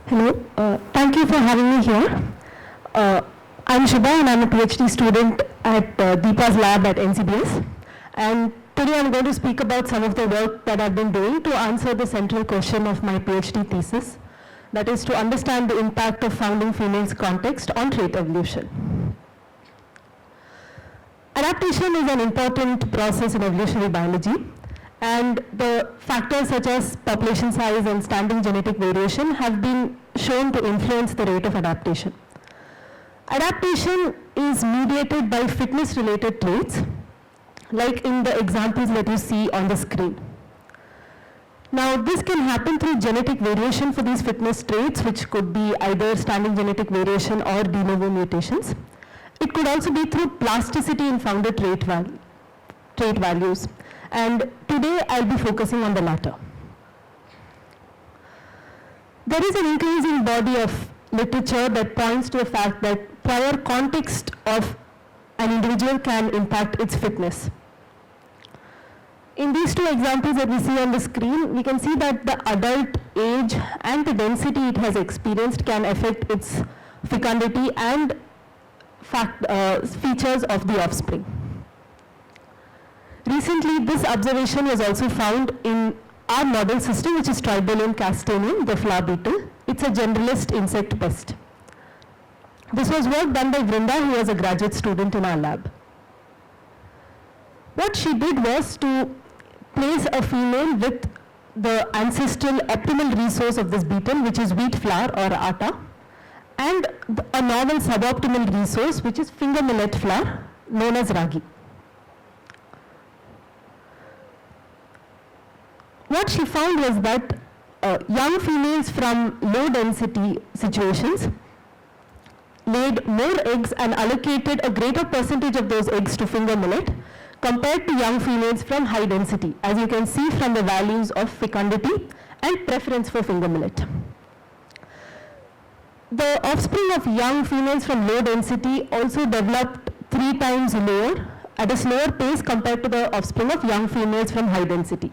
Hello, thank you for having me here. I'm Shubha and I'm a PhD student at Deepa's lab at NCBS. And today I'm going to speak about some of the work that I've been doing to answer the central question of my PhD thesis, that is to understand the impact of founding females' context on trait evolution. Adaptation is an important process in evolutionary biology, and the factors such as population size and standing genetic variation have been shown to influence the rate of adaptation. Adaptation is mediated by fitness-related traits, like in the examples that you see on the screen. Now, this can happen through genetic variation for these fitness traits, which could be either standing genetic variation or de novo mutations. It could also be through plasticity in founder trait values. And today I'll be focusing on the latter. There is an increasing body of literature that points to the fact that prior context of an individual can impact its fitness. In these two examples that we see on the screen, we can see that the adult age and the density it has experienced can affect its fecundity and features of the offspring. Recently, this observation was also found in our model system, which is Tribolium castaneum, the flower beetle. It's a generalist insect pest. This was work done by Vrinda, who was a graduate student in our lab. What she did was to place a female with the ancestral optimal resource of this beetle, which is wheat flour or atta, and a novel suboptimal resource, which is finger millet flour, known as ragi. What she found was that young females from low density situations laid more eggs and allocated a greater percentage of those eggs to finger millet compared to young females from high density, as you can see from the values of fecundity and preference for finger millet. The offspring of young females from low density also developed 3 times lower at a slower pace compared to the offspring of young females from high density.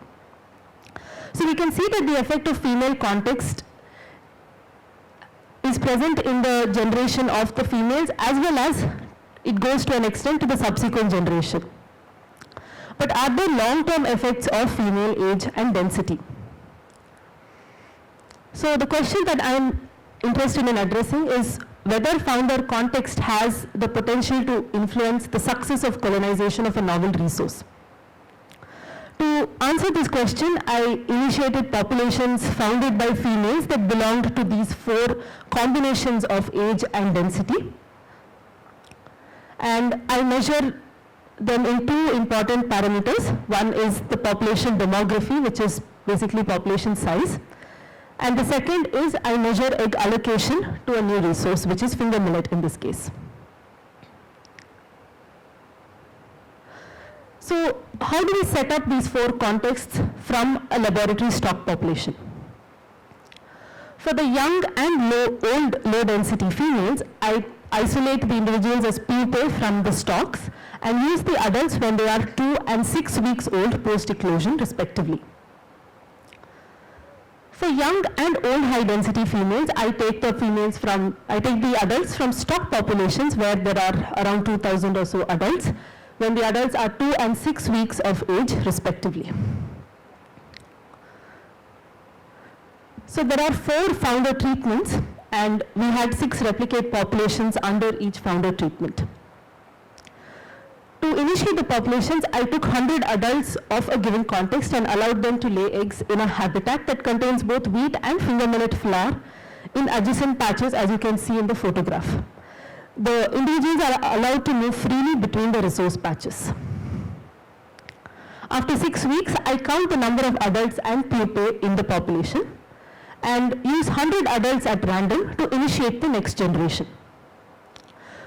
So we can see that the effect of female context is present in the generation of the females, as well as it goes to an extent to the subsequent generation. But are there long-term effects of female age and density? So the question that I am interested in addressing is whether founder context has the potential to influence the success of colonization of a novel resource. To answer this question, I initiated populations founded by females that belonged to these 4 combinations of age and density. And I measure them in 2 important parameters. One is the population demography, which is basically population size. And the second is I measure egg allocation to a new resource, which is finger millet in this case. So how do we set up these 4 contexts from a laboratory stock population? For the young and low density females, I isolate the individuals as pupae from the stocks and use the adults when they are 2 and 6 weeks old post-eclosion respectively. For young and old high density females, I take the adults from stock populations where there are around 2,000 or so adults, when the adults are 2 and 6 weeks of age respectively. So there are 4 founder treatments, and we had 6 replicate populations under each founder treatment. To initiate the populations, I took 100 adults of a given context and allowed them to lay eggs in a habitat that contains both wheat and finger millet flour in adjacent patches, as you can see in the photograph. The individuals are allowed to move freely between the resource patches. After 6 weeks, I count the number of adults and pupae in the population and use 100 adults at random to initiate the next generation.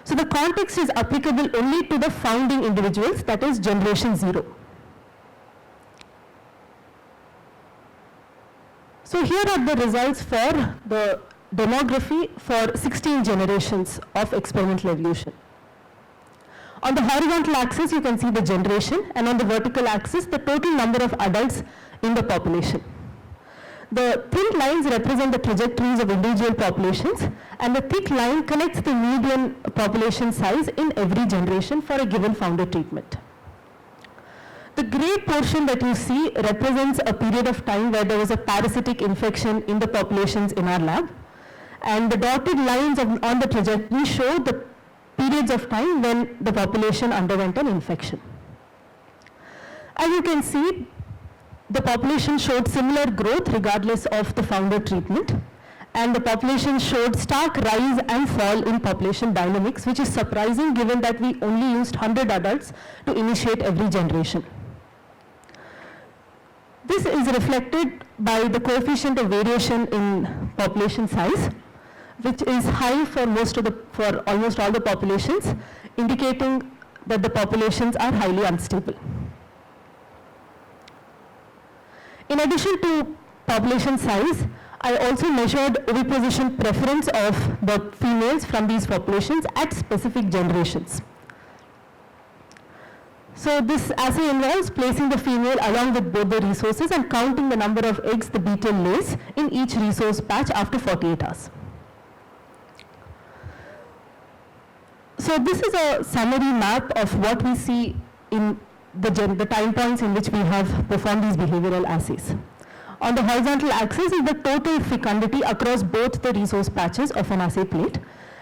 So the context is applicable only to the founding individuals, that is generation 0. So here are the results for the demography for 16 generations of experimental evolution. On the horizontal axis, you can see the generation, and on the vertical axis, the total number of adults in the population. The thin lines represent the trajectories of individual populations, and the thick line connects the median population size in every generation for a given founder treatment. The gray portion that you see represents a period of time where there was a parasitic infection in the populations in our lab, and the dotted lines on the trajectory show the periods of time when the population underwent an infection. As you can see, the population showed similar growth regardless of the founder treatment, and the population showed stark rise and fall in population dynamics, which is surprising given that we only used 100 adults to initiate every generation. This is reflected by the coefficient of variation in population size, which is high for almost all the populations, indicating that the populations are highly unstable. In addition to population size, I also measured oviposition preference of the females from these populations at specific generations. So this assay involves placing the female along with both the resources and counting the number of eggs the beetle lays in each resource patch after 48 hours. So this is a summary map of what we see in the time points in which we have performed these behavioral assays. On the horizontal axis is the total fecundity across both the resource patches of an assay plate,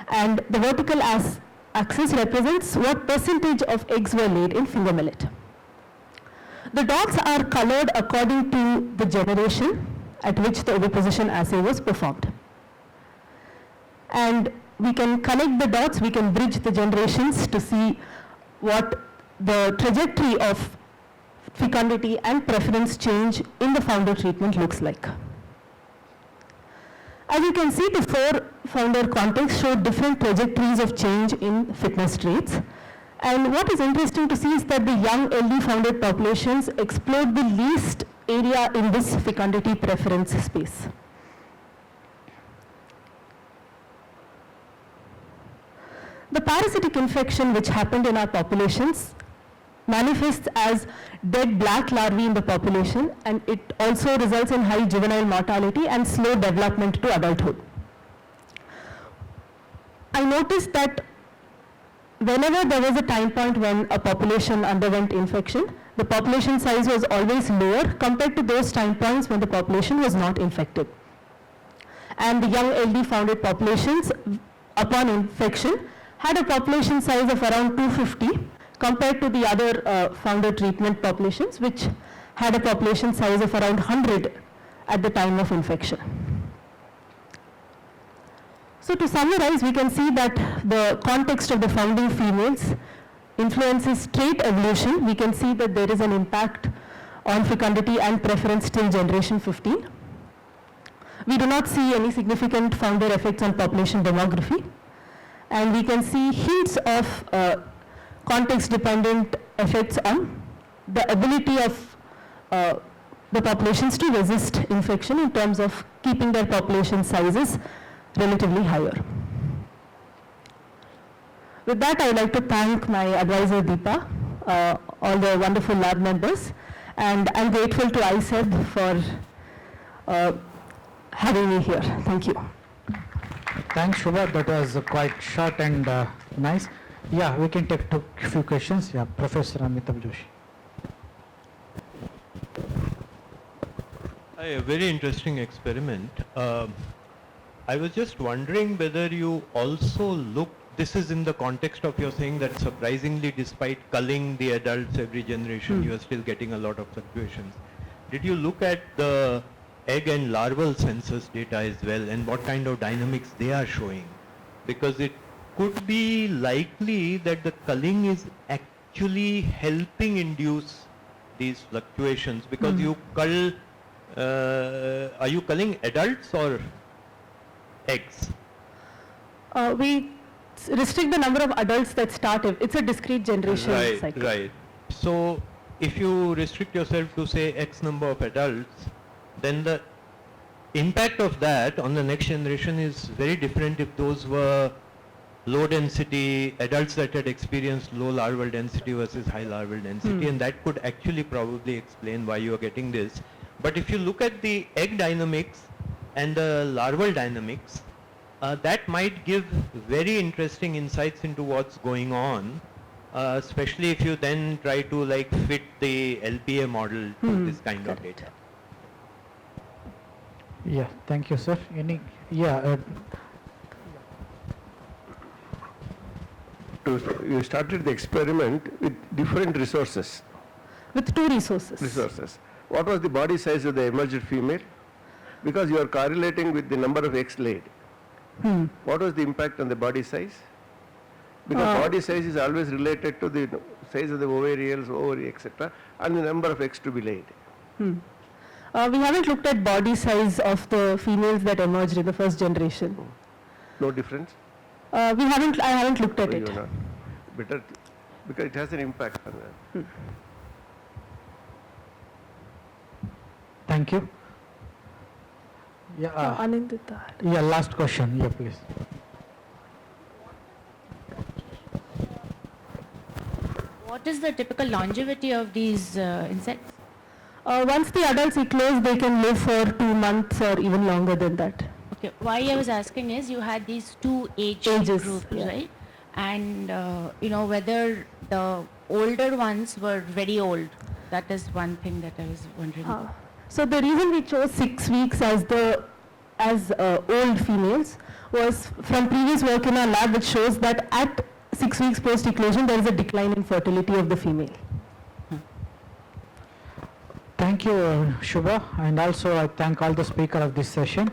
and the vertical axis represents what percentage of eggs were laid in finger millet. The dots are colored according to the generation at which the oviposition assay was performed. And we can connect the dots, we can bridge the generations to see what the trajectory of fecundity and preference change in the founder treatment looks like. As you can see, the four founder contexts show different trajectories of change in fitness traits. And what is interesting to see is that the young LD founded populations explored the least area in this fecundity preference space. The parasitic infection which happened in our populations manifests as dead black larvae in the population, and it also results in high juvenile mortality and slow development to adulthood. I noticed that whenever there was a time point when a population underwent infection, the population size was always lower compared to those time points when the population was not infected. And the young LD founded populations, upon infection, had a population size of around 250 compared to the other founder treatment populations, which had a population size of around 100 at the time of infection. So to summarize, we can see that the context of the founding females influences trait evolution. We can see that there is an impact on fecundity and preference till generation 15. We do not see any significant founder effects on population demography. And we can see hints of context-dependent effects on the ability of the populations to resist infection in terms of keeping their population sizes relatively higher. With that, I would like to thank my advisor Deepa, all the wonderful lab members, and I'm grateful to ICEB for having me here. Thank you. Thanks, Shubha. That was quite short and nice. Yeah, we can take a few questions. Yeah, Professor Amitabh Joshi. A very interesting experiment. I was just wondering whether you also looked, this is in the context of your saying that surprisingly, despite culling the adults every generation, you are still getting a lot of fluctuations. Did you look at the egg and larval census data as well, and what kind of dynamics they are showing? Because it could be likely that the culling is actually helping induce these fluctuations, because you cull, are you culling adults or eggs? We restrict the number of adults that start. It's a discrete generation cycle. Right. So if you restrict yourself to say X number of adults, then the impact of that on the next generation is very different if those were low density adults that had experienced low larval density versus high larval density, and that could actually probably explain why you are getting this. But if you look at the egg dynamics and the larval dynamics, that might give very interesting insights into what's going on, especially if you then try to like fit the LPA model to this kind of correct. data. Yeah, thank you, sir. You started the experiment with different resources. With two resources. What was the body size of the emerged female? Because you are correlating with the number of eggs laid. What was the impact on the body size? Because body size is always related to the size of the ovarials, ovary, etc., and the number of eggs to be laid. We haven't looked at body size of the females that emerged in the first generation. No difference? I haven't looked at So it. you are not better because it has an impact on that. Thank you. Yeah, Anindita. yeah, last question. Yeah, please. What is the typical longevity of these insects? Once the adults eclose, they can live for 2 months or even longer than that. Okay, why I was asking is you had these two Ages, groups, yeah. right? And whether the older ones were very old. That is one thing that I was wondering about. So the reason we chose 6 weeks as old females was from previous work in our lab, which shows that at 6 weeks post eclosion there is a decline in fertility of the female. Thank you, Shubha, and also I thank all the speakers of this session.